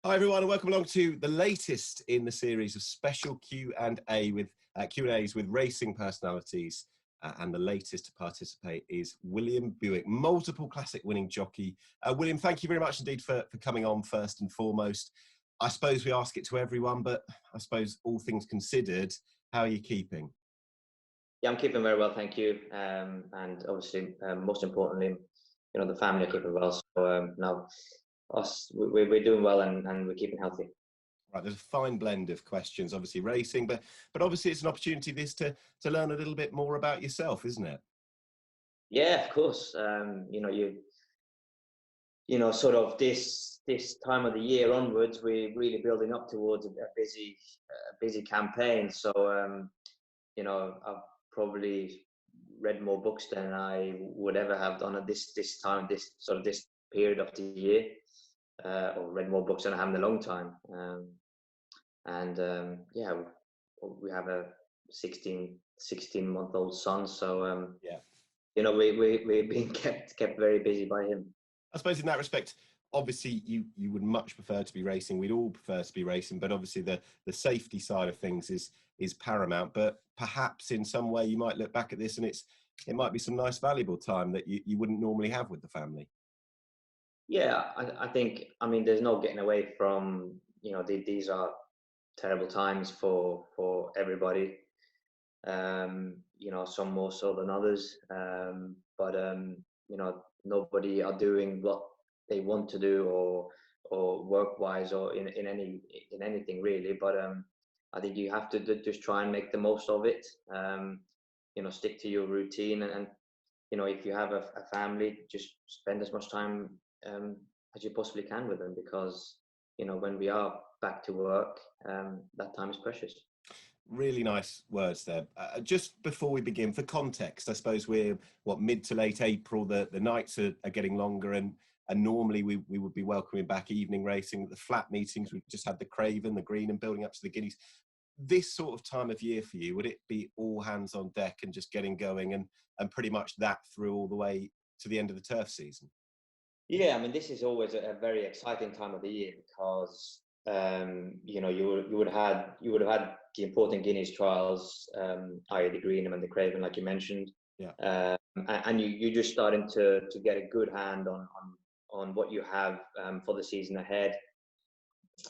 Hi everyone, and welcome along to the latest in the series of special Q&A with Q&As with racing personalities. And the latest to participate is William Buick, multiple classic winning jockey. William, thank you very much indeed for coming on first and foremost. I suppose we ask it to everyone, but I suppose all things considered, how are you keeping? Yeah, I'm keeping very well, thank you. And obviously, most importantly, the family are keeping well. So now we're doing well and we're keeping healthy. Right, there's a fine blend of questions, obviously racing, but obviously it's an opportunity to learn a little bit more about yourself, isn't it? Yeah, of course. Sort of this time of the year onwards, we're really building up towards a busy campaign. So I've probably read more books than I would ever have done at this period of the year, or read more books than I have in a long time. We have a 16-month-old son, so we're being kept very busy by him. I suppose in that respect, obviously you would much prefer to be racing. We'd all prefer to be racing, but obviously the safety side of things is paramount. But perhaps in some way you might look back at this and it might be some nice valuable time that you wouldn't normally have with the family. Yeah, I think, there's no getting away from, these are terrible times for everybody. Some more so than others. Nobody are doing what they want to do or work-wise or in anything really. But I think you have to just try and make the most of it. Stick to your routine and if you have a family, just spend as much time as you possibly can with them, because when we are back to work, that time is precious. Really nice words there. Just before we begin, for context, I suppose we're mid to late April. The nights are getting longer, and normally we would be welcoming back evening racing. The flat meetings, we've just had the Craven, the Green, and building up to the Guineas. This sort of time of year for you, would it be all hands on deck and just getting going and pretty much that through all the way to the end of the turf season? Yeah, this is always a very exciting time of the year because you would have had the important Guineas trials, i.e. the Green and the Craven, like you mentioned. Yeah. And you're just starting to get a good hand on what you have for the season ahead,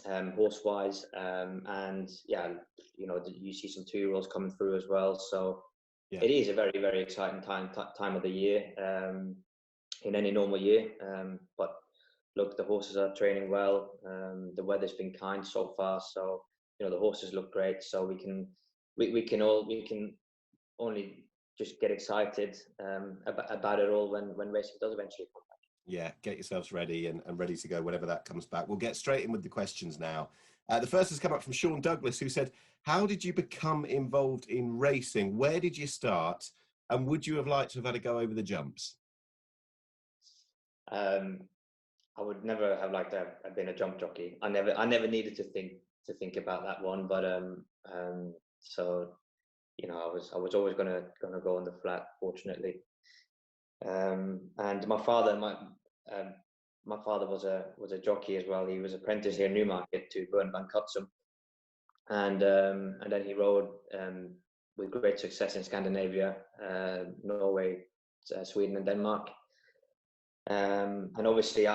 horse-wise. And yeah, you see some 2-year-olds coming through as well. So yeah, it is a very, very exciting time of the year in any normal year. But look, the horses are training well. The weather's been kind so far, so the horses look great. So we can only just get excited about it all when racing does eventually come back. Yeah, get yourselves ready and ready to go whenever that comes back. We'll get straight in with the questions now. The first has come up from Sean Douglas, who said, "How did you become involved in racing? Where did you start? And would you have liked to have had a go over the jumps?" I would never have liked to have been a jump jockey. I never needed to think about that one. But so I was always gonna go on the flat, fortunately. And my father was a jockey as well. He was apprentice here in Newmarket to Bjørn van Cutsum, and then he rode with great success in Scandinavia, Norway, Sweden, and Denmark. And obviously,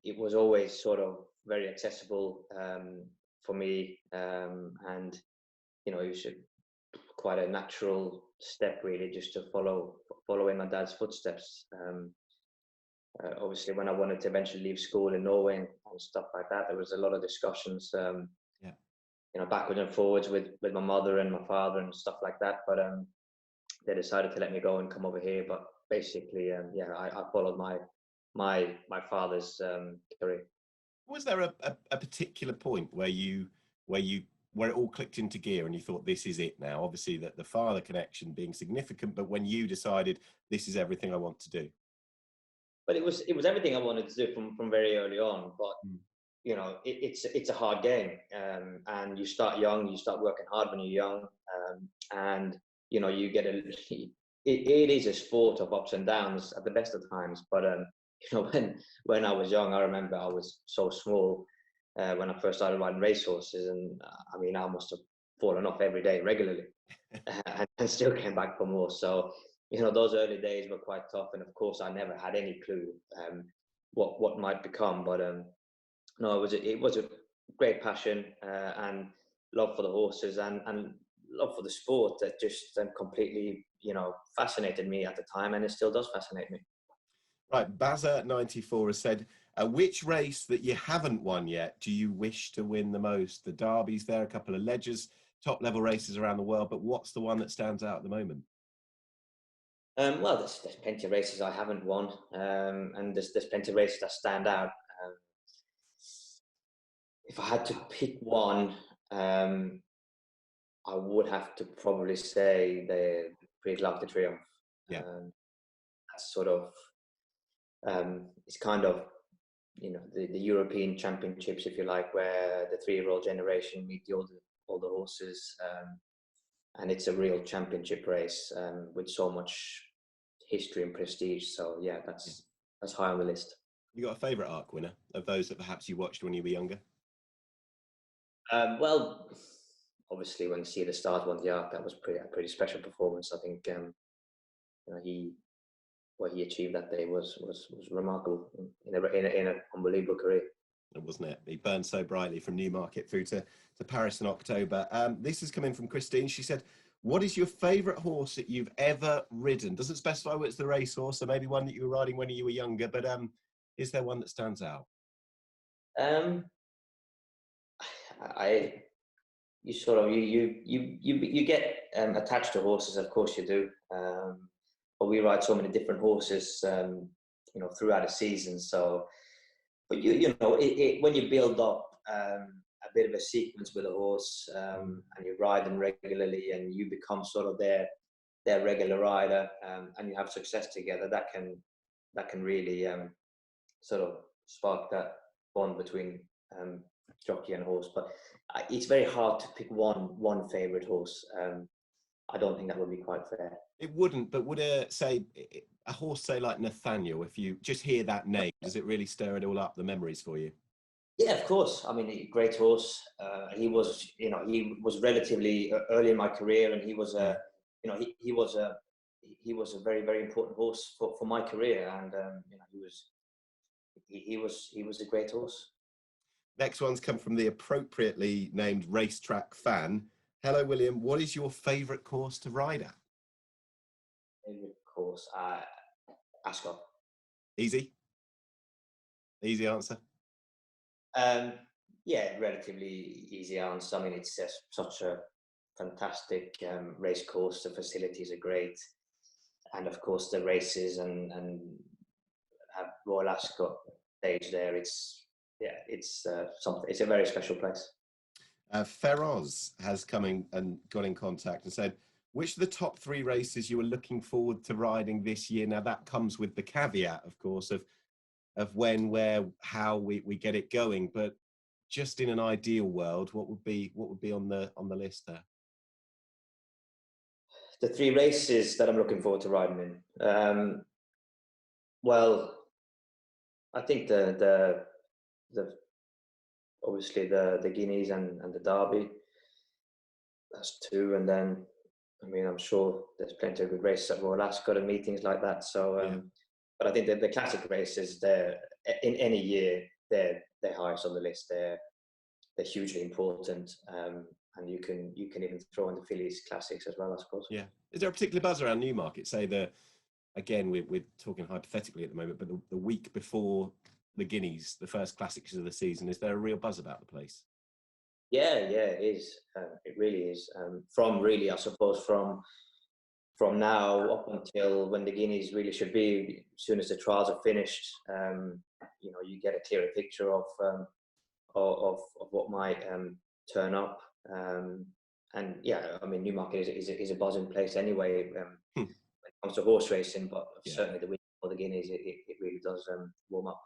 it was always sort of very accessible for me, and it was quite a natural step really, just to follow in my dad's footsteps. Obviously, when I wanted to eventually leave school in Norway and stuff like that, there was a lot of discussions, backwards and forwards with my mother and my father and stuff like that. But they decided to let me go and come over here. But basically, I followed my father's career. Was there a particular point where it all clicked into gear and you thought, this is it now? Obviously, that the father connection being significant, but when you decided this is everything I want to do. But it was everything I wanted to do from very early on. But it's a hard game, and you start young, you start working hard when you're young, and you get it is a sport of ups and downs at the best of times. But when I was young, I remember I was so small. when I first started riding racehorses, and I mean, I must have fallen off every day regularly, and still came back for more. So, you know, those early days were quite tough, and of course, I never had any clue what might become. But no, it was a great passion and love for the horses and love for the sport that just completely, you know, fascinated me at the time, and it still does fascinate me. Right, Bazza94 has said, which race that you haven't won yet do you wish to win the most? The Derbies there, a couple of Ledgers, top level races around the world, but what's the one that stands out at the moment? Well, there's plenty of races I haven't won, and there's plenty of races that stand out. Um, if I had to pick one, I would have to probably say the Prix de l'Arc de Triomphe. Yeah. That's sort of it's kind of, you know, the European Championships, if you like, where the 3-year-old generation meet the older horses, and it's a real championship race with so much history and prestige. So yeah, that's high on the list. You got a favourite arc winner of those that perhaps you watched when you were younger? Well, obviously when Sea the Stars won the Arc, that was a pretty special performance. I think you know, what he achieved that day was remarkable in an unbelievable career. Wasn't it? He burned so brightly from Newmarket through to Paris in October. This is coming from Christine. She said, what is your favourite horse that you've ever ridden? Doesn't specify whether it's the racehorse or maybe one that you were riding when you were younger, but is there one that stands out? I you sort of you get attached to horses, of course you do. But we ride so many different horses, you know, throughout a season. So, but you know, when you build up a bit of a sequence with a horse, and you ride them regularly, and you become sort of their regular rider, and you have success together, that can really sort of spark that bond between jockey and horse. But it's very hard to pick one favorite horse. I don't think that would be quite fair. It wouldn't, but would a horse, say like Nathaniel, if you just hear that name, does it really stir it all up, the memories for you? Yeah, of course. I mean, a great horse. He was, you know, he was relatively early in my career, and he was you know, he was a very, very important horse for my career, and you know, he was a great horse. Next one's come from the appropriately named Racetrack Fan. Hello, William. What is your favourite course to ride at? Favorite course, Ascot. Easy answer. Yeah, relatively easy answer. I mean, it's just such a fantastic race course. The facilities are great, and of course the races and have Royal Ascot stage there. It's something. It's a very special place. Feroz has come in and got in contact and said, which of the top 3 races you are looking forward to riding this year? Now that comes with the caveat, of course, of when, where, how we get it going. But just in an ideal world, what would be on the list there? The 3 races that I'm looking forward to riding in. Well, I think the obviously the Guineas and the Derby. That's 2, and then I mean, I'm sure there's plenty of good races at Royal Ascot and meetings like that. So, Yeah. but I think that the classic races, they're in any year, they're highest on the list. They're hugely important, and you can even throw in the Phillies Classics as well, I suppose. Yeah. Is there a particular buzz around Newmarket? Say again, we're talking hypothetically at the moment, but the week before the Guineas, the first classics of the season, is there a real buzz about the place? Yeah, it is. It really is. From really, I suppose, from now up until when the Guineas really should be, as soon as the trials are finished, you know, you get a clearer picture of what might turn up. And yeah, I mean, Newmarket is a buzzing place anyway when it comes to horse racing, but certainly the week before the Guineas, it really does warm up.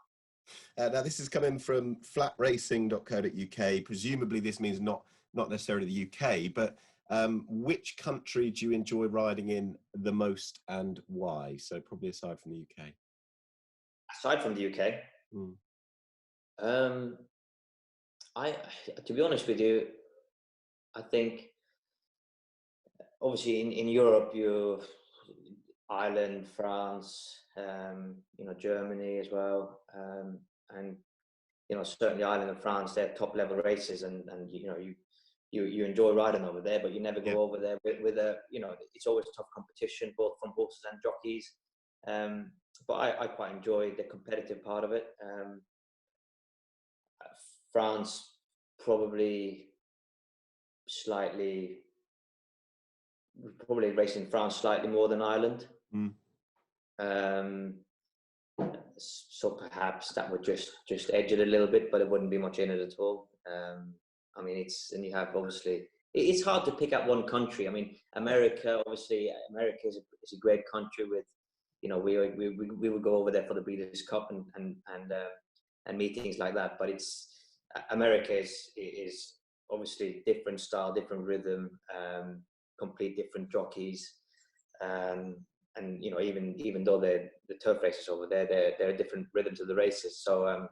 Now this is coming from flatracing.co.uk. Presumably this means not necessarily the UK, but which country do you enjoy riding in the most and why? So probably aside from the UK. Aside from the UK, I, to be honest with you, I think obviously in Europe, you Ireland, France, Germany as well, and certainly Ireland and France, they're top level races, and you enjoy riding over there, but you never Yeah. go over there with a it's always tough competition both from horses and jockeys. But I quite enjoy the competitive part of it. France probably slightly, probably racing France slightly more than Ireland. Mm. Um, so perhaps that would just edge it a little bit, but it wouldn't be much in it at all. I mean, and you have obviously, it's hard to pick out one country. I mean, America, obviously, America is a great country with, we would go over there for the Breeders' Cup and meetings like that. But America is obviously different style, different rhythm, complete different jockeys. And even though the turf races over there, there are different rhythms of the races. So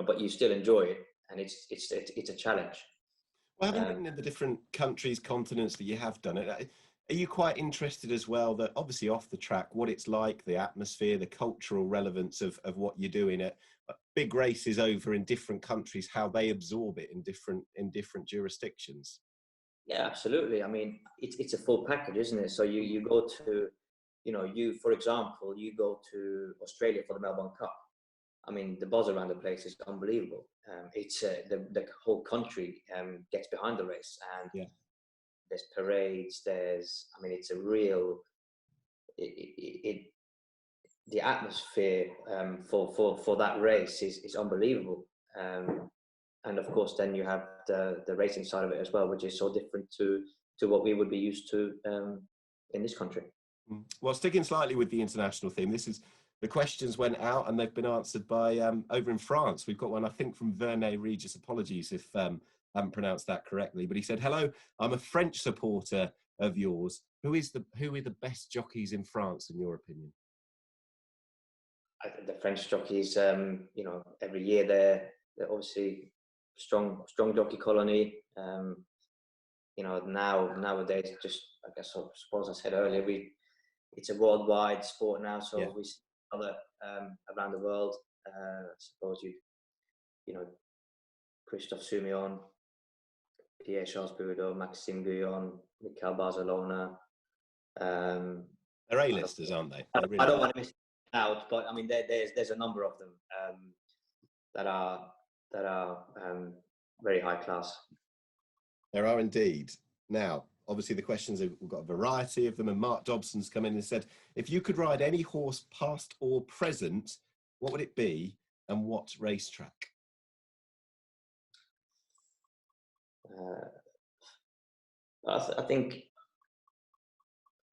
but you still enjoy it, and it's a challenge. Well, having ridden in the different countries, continents that you have done it, are you quite interested as well that obviously off the track, what it's like, the atmosphere, the cultural relevance of what you're doing at big races over in different countries, how they absorb it in different jurisdictions? Yeah, absolutely. I mean, it's a full package, isn't it? So you go to, for example, you go to Australia for the Melbourne Cup. I mean, the buzz around the place is unbelievable. It's the whole country gets behind the race, and Yeah. there's parades. I mean, it's a real. The atmosphere for that race is unbelievable. And of course, then you have the racing side of it as well, which is so different to what we would be used to in this country. Well, sticking slightly with the international theme, the questions went out and they've been answered by over in France. We've got one, I think, from Vernet Regis. Apologies if I haven't pronounced that correctly, but he said, "Hello, I'm a French supporter of yours. Who are the best jockeys in France, in your opinion?" I think the French jockeys, every year they're obviously strong jockey colony. Nowadays, just I suppose I said earlier, it's a worldwide sport now, so Yeah. we see other around the world. I suppose Christophe Soumillon, Pierre-Charles Boudot, Maxime Guyon, Mikel Barcelona. They're A-listers, aren't they? I don't want to miss out, but I mean, there's a number of them that are very high class. There are indeed. Now, obviously, the questions, we've got a variety of them, and Mark Dobson's come in and said, if you could ride any horse past or present, what would it be and what racetrack? I think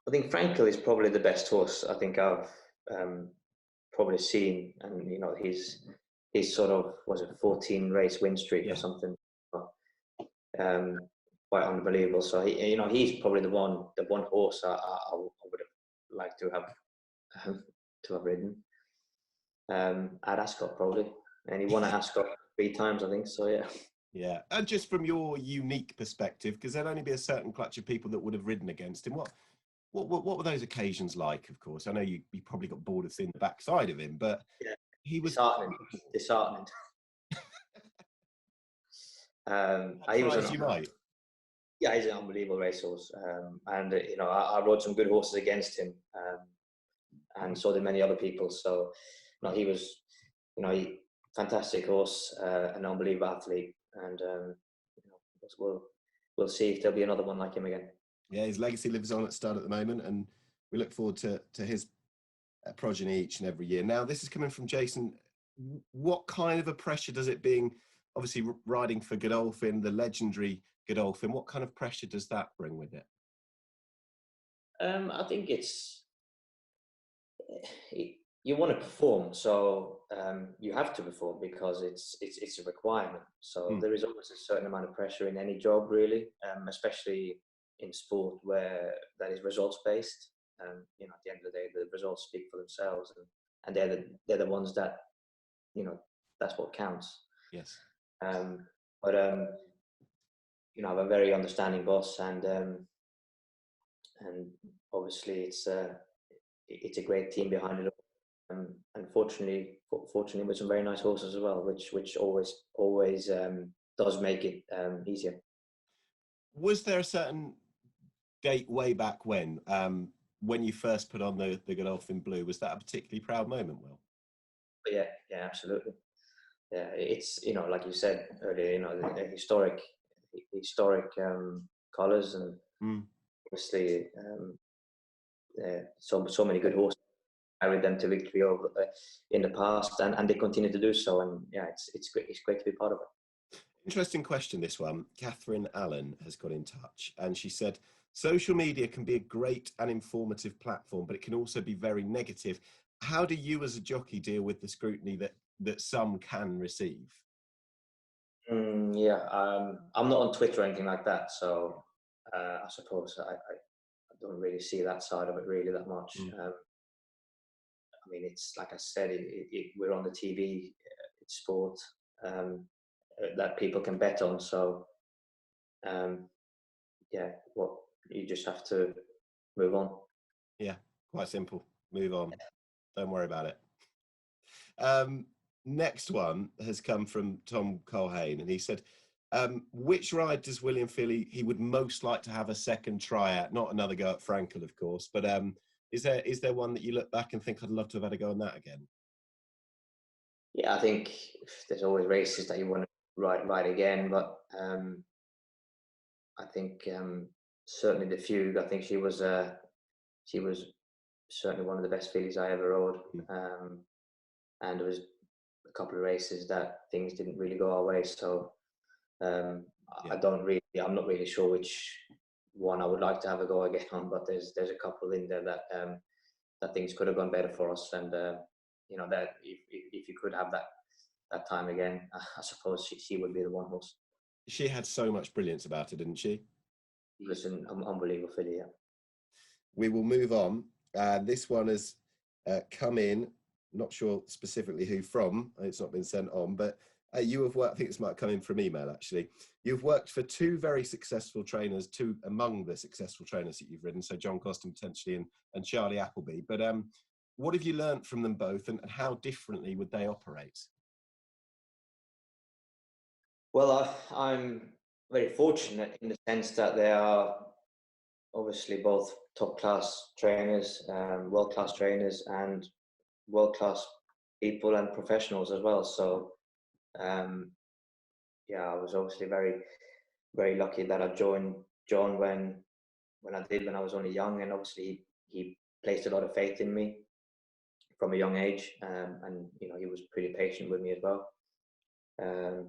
Frankel is probably the best horse I think I've probably seen, and he's sort of, was it 14 race win streak or something, quite unbelievable. So he's probably the one horse I would have liked to have ridden at Ascot probably, and he won at Ascot 3 times, I think. So yeah. Yeah, and just from your unique perspective, because there'd only be a certain clutch of people that would have ridden against him. What were those occasions like? Of course, I know you probably got bored of seeing the backside of him, but yeah, he was disheartening. You might. Yeah, he's an unbelievable racehorse, and I rode some good horses against him, and so did many other people. So, he was, fantastic horse, an unbelievable athlete, and we'll see if there'll be another one like him again. Yeah, his legacy lives on at stud at the moment, and we look forward to his progeny each and every year. Now, this is coming from Jason. What kind of a pressure does it, being obviously riding for Godolphin, the legendary Godolphin, what kind of pressure does that bring with it? I think you want to perform, so you have to perform because it's a requirement. So there is always a certain amount of pressure in any job, really, especially in sport where that is results based. At the end of the day, the results speak for themselves, and they're the ones that that's what counts. Yes. But I have a very understanding boss, and obviously it's a great team behind it. And fortunately, with some very nice horses as well, which always does make it easier. Was there a certain date way back when you first put on the Godolphin Blue? Was that a particularly proud moment, Will? But yeah, absolutely. Yeah, it's like you said earlier, the historic colours, and obviously so many good horses carried them to victory over in the past, and they continue to do so. And yeah, it's great to be part of it. Interesting question, this one. Catherine Allen has got in touch, and she said, social media can be a great and informative platform, but it can also be very negative. How do you as a jockey deal with the scrutiny that some can receive? I'm not on Twitter or anything like that, so I suppose I don't really see that side of it really that much. I mean, it's like I said, we're on the TV, it's sport that people can bet on. So, you just have to move on. Yeah, quite simple. Move on. Don't worry about it. Next one has come from Tom Colhane, and he said, which ride does William feel he would most like to have a second try at? Not another go at Frankel, of course, but is there one that you look back and think, I'd love to have had a go on that again? Yeah, I think there's always races that you want to ride again, but I think certainly the Fugue. I think she was certainly one of the best fillies I ever rode, and there was a couple of races that things didn't really go our way. So I'm not really sure which one I would like to have a go again on, but there's a couple in there that things could have gone better for us, and that if you could have that time again, I suppose she would be the one horse. She had so much brilliance about her, didn't she? It was an unbelievable filly. Yeah. We will move on. This one has come in, not sure specifically who from, it's not been sent on, but you have worked, I think this might come in from email actually. You've worked for two very successful trainers, two among the successful trainers that you've ridden, so John Coston potentially and Charlie Appleby. But what have you learnt from them both, and how differently would they operate? Well, I'm very fortunate in the sense that they are obviously both top-class trainers, world-class trainers, and world-class people and professionals as well. So, I was obviously very, very lucky that I joined John when I was only young, and obviously he placed a lot of faith in me from a young age, and he was pretty patient with me as well.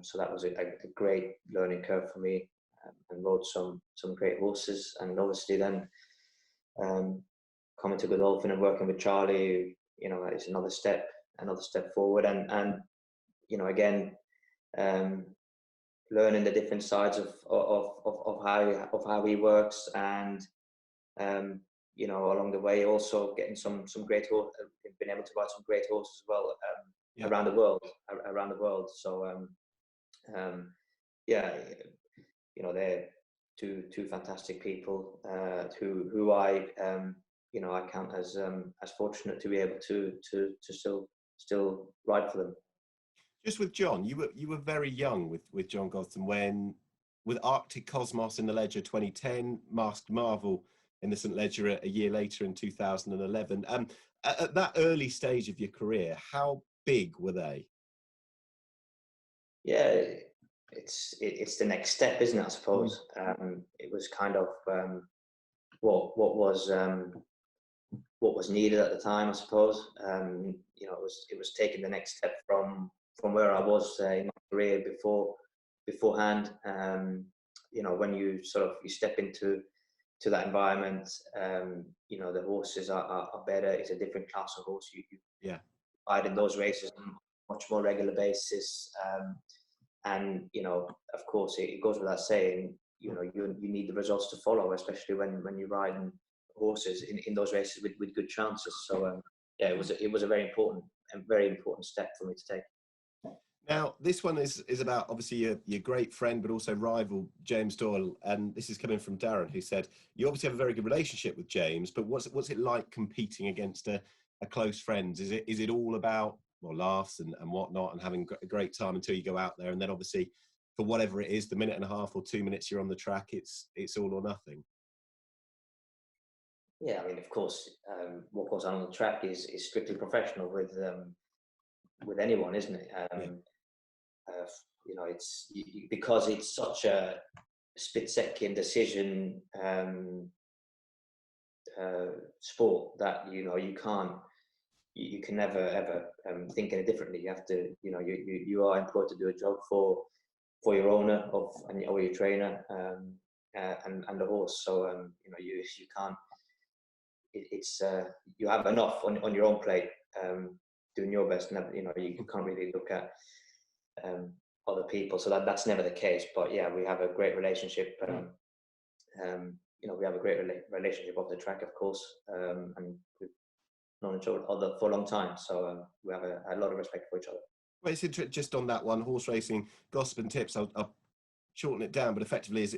So that was a great learning curve for me, and rode some great horses. And obviously then coming to Godolphin and working with Charlie, it's another step forward. And again, learning the different sides of how he works, and along the way also getting some great horses, been able to ride some great horses as well. Around the world. So they're two fantastic people who I I count as fortunate to be able to still ride for them. Just with John, you were very young with John Gosden with Arctic Cosmos in the Ledger 2010, Masked Marvel in the St Ledger a year later in 2011. At that early stage of your career, how big were they? Yeah, it's the next step, isn't it? I suppose it was kind of what was needed at the time. I suppose it was taking the next step from where I was in my career beforehand. When you you step into that environment, the horses are better. It's a different class of horse. You ride in those races on a much more regular basis. And of course, it goes without saying, you need the results to follow, especially when you're riding horses in those races with good chances. So it was a very important step for me to take. Now, this one is about obviously your great friend, but also rival, James Doyle. And this is coming from Darren, who said, you obviously have a very good relationship with James, but what's it like competing against a close friend? Is it all about, well, laughs and whatnot and having a great time until you go out there? And then obviously, for whatever it is, the minute and a half or 2 minutes you're on the track, it's all or nothing. Yeah, I mean, of course, what goes on the track is strictly professional with anyone, isn't it? Yeah. It's because it's such a split-second decision sport that you can't, you can never ever think any differently. You have to, you are employed to do a job for your owner or your trainer and the horse. So you can't. It's you have enough on your own plate, doing your best. Never, you can't really look at other people. So that's never the case. But yeah, we have a great relationship. We have a great relationship off the track, of course, and we've known each other for a long time. So we have a lot of respect for each other. Well, it's just on that one, horse racing, gossip and tips. I'll shorten it down, but effectively, is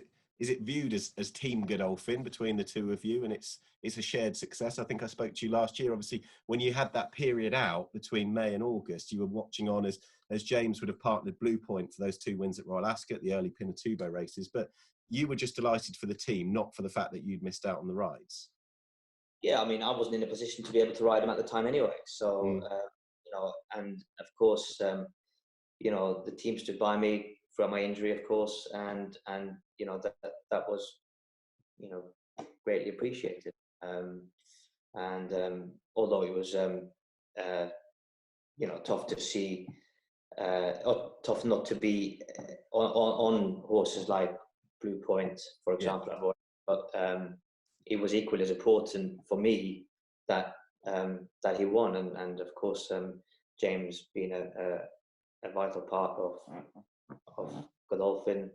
it viewed as Team Godolphin between the two of you, and it's a shared success? I think I spoke to you last year. Obviously, when you had that period out between May and August, you were watching on as James would have partnered Blue Point for those 2 wins at Royal Ascot, the early Pinatubo races, but you were just delighted for the team, not for the fact that you'd missed out on the rides. Yeah, I mean, I wasn't in a position to be able to ride them at the time anyway. So, and of course, the team stood by me throughout my injury, of course, and that was, greatly appreciated. Although it was, tough to see, or tough not to be on horses like Blue Point, for example, yeah. But it was equally as important for me that he won, and of course, James being a vital part of Godolphin,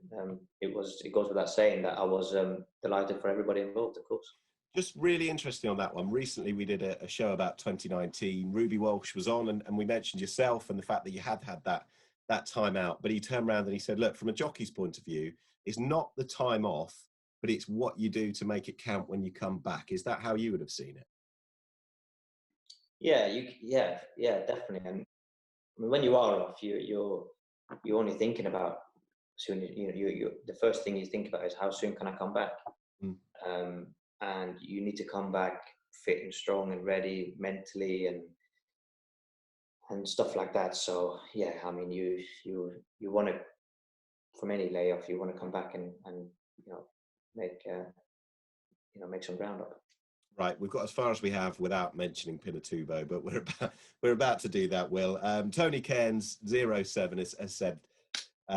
it goes without saying that I was delighted for everybody involved, of course. Just really interesting on that one. Recently, we did a show about 2019. Ruby Walsh was on, and we mentioned yourself and the fact that you had that time out. But he turned around and he said, look, from a jockey's point of view, it's not the time off, but it's what you do to make it count when you come back. Is that how you would have seen it? Yeah, definitely. And I mean, when you are off, you're only thinking about soon. The first thing you think about is how soon can I come back, and you need to come back fit and strong and ready mentally and stuff like that. So yeah, I mean, you want to, from any layoff, you want to come back and make some ground up. Right, we've got as far as we have without mentioning Pinatubo, but we're about to do that, Will. Tony Cairns 07 has said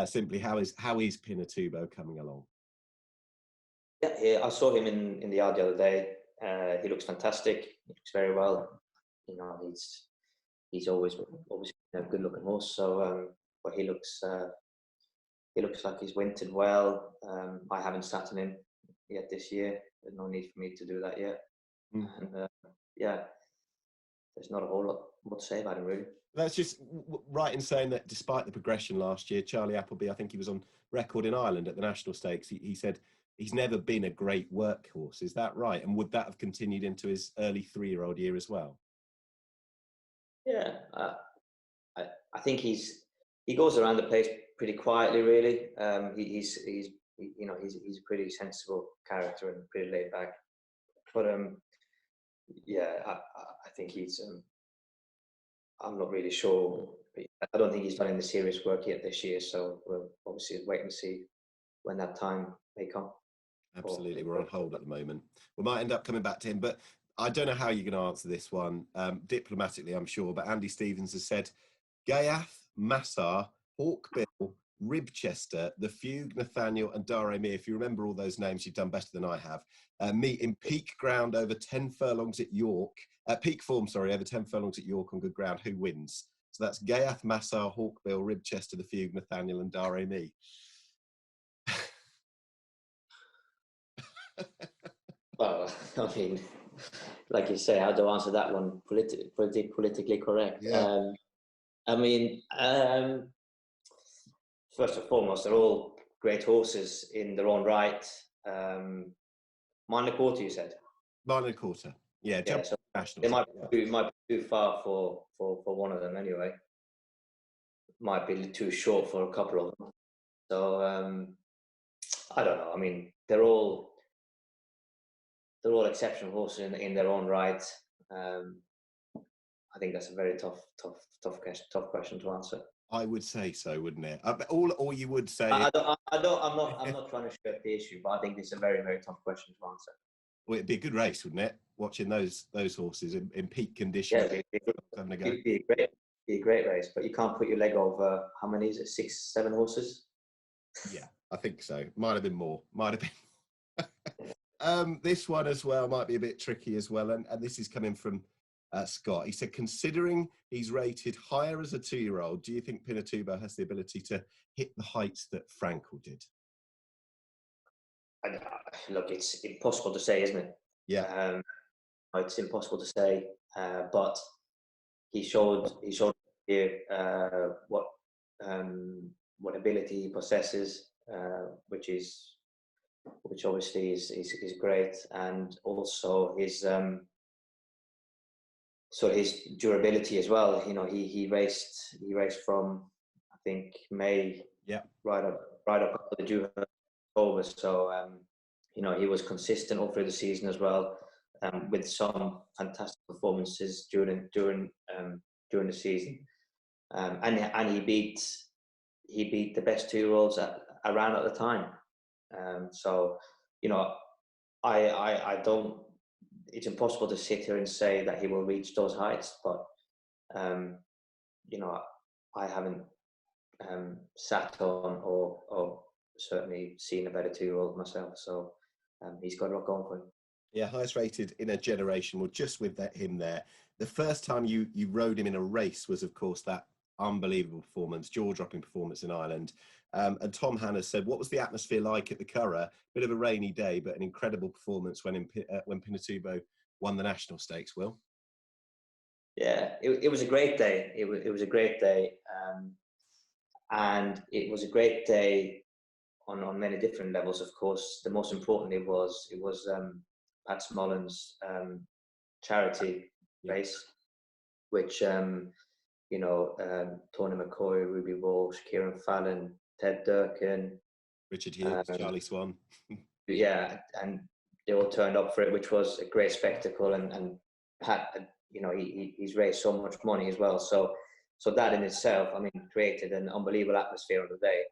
simply, how is Pinatubo coming along? Yeah, I saw him in the yard the other day. He looks fantastic. He looks very well. He's always a good looking horse. So, but he looks like he's wintered well. I haven't sat on him yet this year. There's no need for me to do that yet. And yeah, there's not a whole lot more to say about him, really. That's just right in saying that despite the progression last year, Charlie Appleby, I think he was on record in Ireland at the National Stakes. He said he's never been a great workhorse. Is that right? And would that have continued into his early 3-year-old year as well? Yeah, I think he goes around the place pretty quietly, really. He's a pretty sensible character and pretty laid back. But yeah, I think he's. I'm not really sure. I don't think he's done any serious work yet this year, so we'll obviously wait and see when that time may come. Absolutely, we're on hold at the moment. We might end up coming back to him, but I don't know how you're going to answer this one diplomatically, I'm sure. But Andy Stevens has said, Gayath, Massar, Hawkbill, Ribchester, The Fugue, Nathaniel, and Dare Me. If you remember all those names, you've done better than I have. Meet in peak ground over 10 furlongs at York. Peak form, sorry, over 10 furlongs at York on good ground. Who wins? So that's Gayath, Massar, Hawkbill, Ribchester, The Fugue, Nathaniel, and Dare Me. Well, I mean, like you say, how do I answer that one politically correct? Yeah. I mean, first and foremost, they're all great horses in their own right. Mine a quarter, you said. Mile and a quarter. Yeah, Yeah, jump so nationals. they might be too far for one of them anyway. Might be too short for a couple of them. So I don't know. I mean, they're all exceptional horses in their own right. I think that's a very tough question to answer. I would say so, wouldn't it? All you would say. I'm not trying to shirk the issue, but I think it's a very, very tough question to answer. Well, it'd be a good race, wouldn't it? Watching those horses in peak condition. Yeah, it'd be a great race, but you can't put your leg over, how many is it? 6, 7 horses? Yeah, I think so. Might have been more. Might have been. This one as well might be a bit tricky as well, and this is coming from Scott. He said, considering he's rated higher as a 2-year-old, do you think Pinatubo has the ability to hit the heights that Frankel did? Look, it's impossible to say, isn't it? Yeah. It's impossible to say, but he showed here what ability he possesses, which obviously is great, and also his durability as well. You know, he raced from, I think, May, right up to the June over. So you know, he was consistent all through the season as well, with some fantastic performances during the season, and he beat the best 2-year-olds around at the time. So you know, I don't. It's impossible to sit here and say that he will reach those heights, but you know, I haven't sat on or certainly seen a better 2-year-old myself. So he's got a lot going for him. Yeah, highest rated in a generation. Well, just with him there, the first time you rode him in a race was, of course, that unbelievable performance, jaw-dropping performance in Ireland. And Tom Hanna said, what was the atmosphere like at the Curragh? Bit of a rainy day, but an incredible performance when Pinatubo won the national stakes, Will? Yeah, it was a great day. It was a great day. And it was a great day on many different levels, of course. The most importantly was Pat Smollen's charity race, which you know, Tony McCoy, Ruby Walsh, Kieran Fallon, Ted Durkin, Richard Hughes, Charlie Swan. Yeah, and they all turned up for it, which was a great spectacle. And Pat, you know, he's raised so much money as well. So that in itself, I mean, created an unbelievable atmosphere on the day.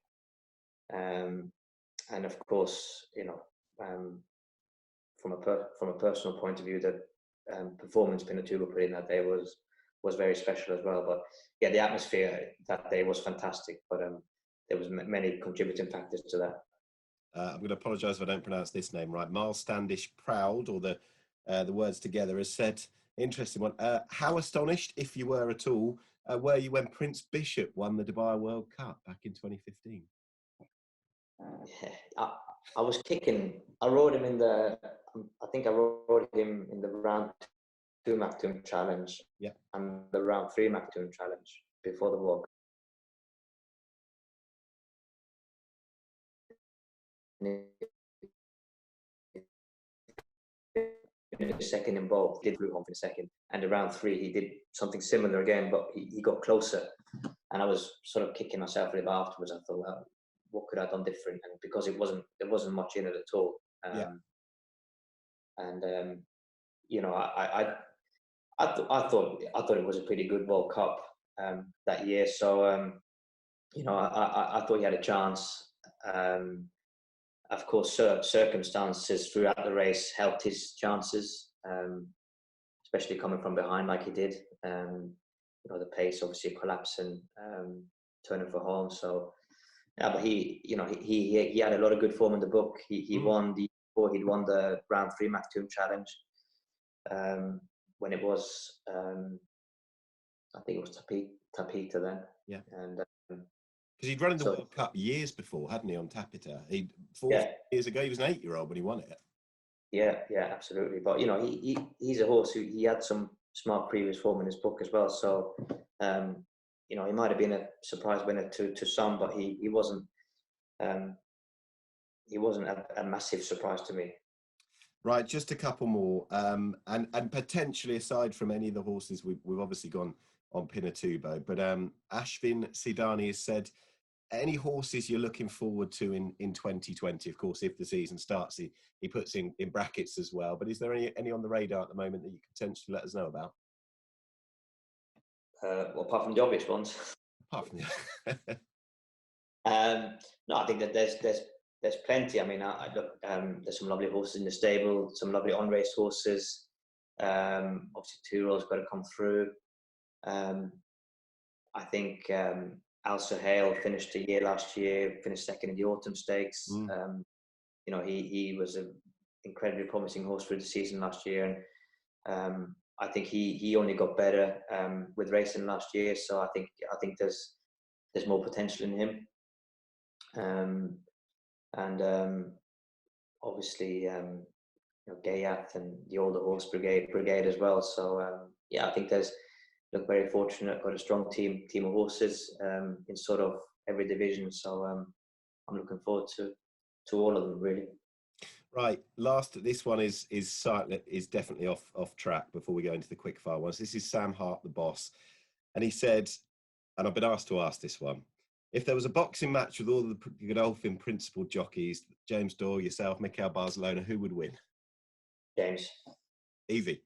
And of course, you know, from a personal point of view, the performance Pinatubo put in that day was very special as well. But yeah, the atmosphere that day was fantastic. But there was many contributing factors to that. I'm going to apologise if I don't pronounce this name right. Miles Standish Proud, or the words together, has said, interesting one. How astonished, if you were at all, were you when Prince Bishop won the Dubai World Cup back in 2015? Yeah, I was kicking. I rode him in the. I think I rode him in the round 2 Mactoon Challenge. Yeah. And the round 3 Mactoon Challenge before the walk. Second in both, he did flew home for the second, and around 3 he did something similar again, but he got closer, and I was sort of kicking myself a little bit afterwards. I thought, well, what could I have done different? And because there wasn't much in it at all. And you know, I thought it was a pretty good World Cup that year. So you know, I thought he had a chance. Of course, circumstances throughout the race helped his chances, especially coming from behind like he did. You know, the pace obviously collapsing, turning for home. So, yeah, but he had a lot of good form in the book. He'd won the round 3 Mactoon Challenge when it was, I think it was Tapita then. Yeah. And because he'd run in the World Cup years before, hadn't he, on Tapita? 4 years ago, he was an 8-year-old when he won it. Yeah, absolutely. But you know, he's a horse who he had some smart previous form in his book as well. So you know, he might have been a surprise winner to some, but he wasn't. He wasn't a massive surprise to me. Right, just a couple more, and potentially aside from any of the horses, we've obviously gone on Pinatubo, but Ashvin Sidani has said any horses you're looking forward to in 2020. Of course, if the season starts, he puts in brackets as well. But is there any on the radar at the moment that you could potentially let us know about? Well, apart from the obvious ones. Apart from the No, I think that there's plenty. I mean, I look, there's some lovely horses in the stable, some lovely on-race horses. Obviously, Two-Roll's got to come through. I think Al Suhail finished the year last year, finished second in the Autumn Stakes. You know, he was an incredibly promising horse through the season last year, and I think he only got better with racing last year. So I think there's more potential in him. And obviously, you know, Gayat and the older horse brigade as well. So yeah, I think look very fortunate. Got a strong team of horses in sort of every division. So I'm looking forward to all of them really. Right, this one is definitely off track before we go into the quickfire ones. This is Sam Hart, the boss, and he said, and I've been asked to ask this one: if there was a boxing match with all the Godolphin principal jockeys, James Doyle, yourself, Mikel Barcelona, who would win? James. Easy.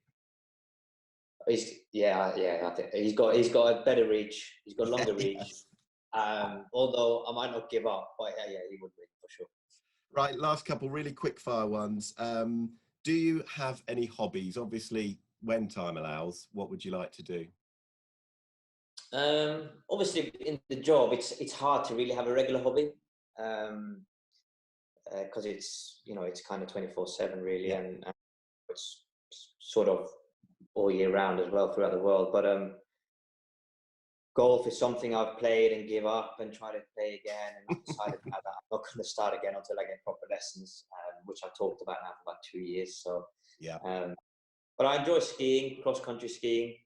Yeah. I think he's got a better reach. He's got longer reach. Although I might not give up, but yeah, he would win for sure. Right, last couple really quick fire ones. Do you have any hobbies? Obviously, when time allows, what would you like to do? Obviously, in the job, it's hard to really have a regular hobby because it's, you know, it's kind of 24/7 really, Yeah. and it's sort of all year round as well throughout the world. But golf is something I've played and give up and try to play again, and I've decided that I'm not going to start again until I get proper lessons, which I've talked about now for about 2 years. So Yeah. but I enjoy skiing. Cross country skiing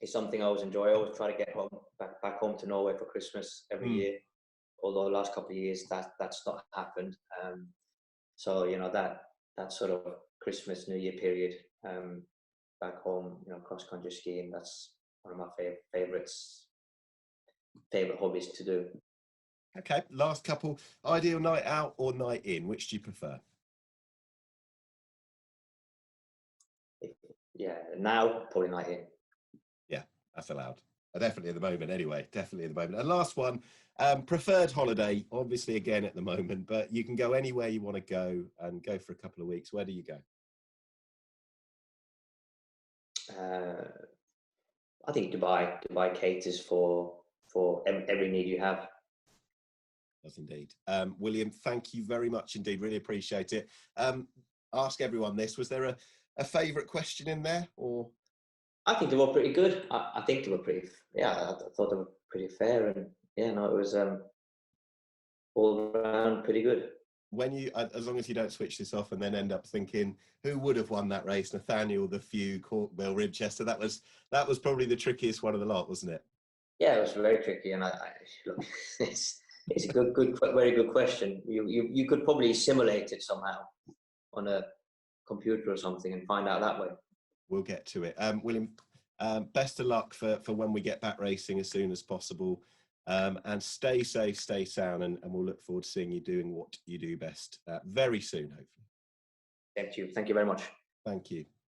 is something I always enjoy. I always try to get back home to Norway for Christmas every year. Although the last couple of years that's not happened. So you know, that sort of Christmas New Year period back home, you know, cross country skiing, that's one of my favorite hobbies to do. Okay, last couple. Ideal night out or night in? Which do you prefer? Yeah, now probably night in. Yeah, that's allowed. Definitely at the moment anyway, definitely at the moment. And last one, preferred holiday, obviously again at the moment, but you can go anywhere you want to go and go for a couple of weeks. Where do you go? I think Dubai caters for every need you have. Does indeed. William, thank you very much indeed. Really appreciate it. Ask everyone this. Was there a favourite question in there, or? I think they were pretty good. I think they were pretty. Yeah, I thought they were pretty fair, and yeah, no, it was all around pretty good. When you, as long as you don't switch this off and then end up thinking who would have won that race, Nathaniel, the Few, Corkville, Ribchester, that was probably the trickiest one of the lot, wasn't it? Yeah, it was very tricky, and I look, it's a very good question. You could probably simulate it somehow on a computer or something and find out that way. We'll get to it. William, best of luck for when we get back racing as soon as possible. And stay safe, stay sound, and we'll look forward to seeing you doing what you do best very soon, hopefully. Thank you. Thank you very much. Thank you.